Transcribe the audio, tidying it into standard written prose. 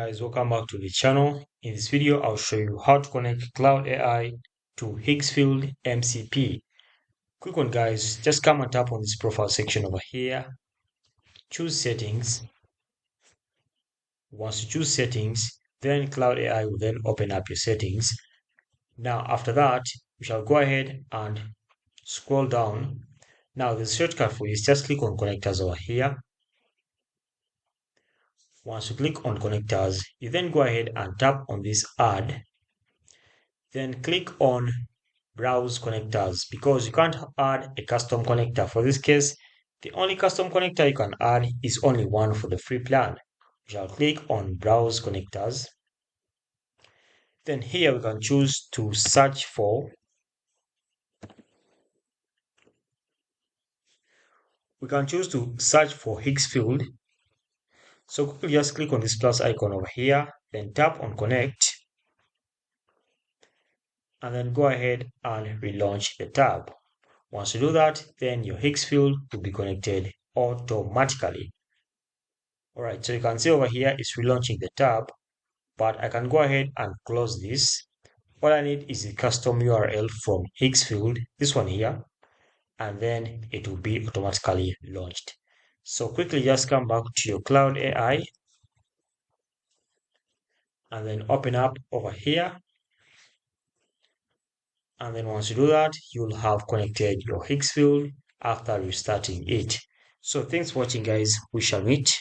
Guys, welcome back to the channel. In this video, I'll show you how to connect Cloud AI to Higgsfield MCP. Quick one, guys, just come and tap on this profile section over here. Choose settings. Once you choose settings, then Cloud AI will then open up your settings. Now, after that, we shall go ahead and scroll down. Now, the shortcut for you is just click on connectors over here. Once you click on connectors, you then go ahead and tap on this add. Then click on browse connectors because you can't add a custom connector. For this case, the only custom connector you can add is only one for the free plan. We shall click on browse connectors. Then here we can choose to search for. We can choose to search for Higgsfield. So quickly just click on this plus icon over here, then tap on connect, and then go ahead and relaunch the tab. Once you do that, then your Higgsfield will be connected automatically. Alright, so you can see over here it's relaunching the tab, but I can go ahead and close this. All I need is the custom URL from Higgsfield, this one here, and then it will be automatically launched. So quickly just come back to your Cloud AI and then open up over here. And then once you do that, you'll have connected your Higgsfield after restarting it. So thanks for watching, guys. We shall meet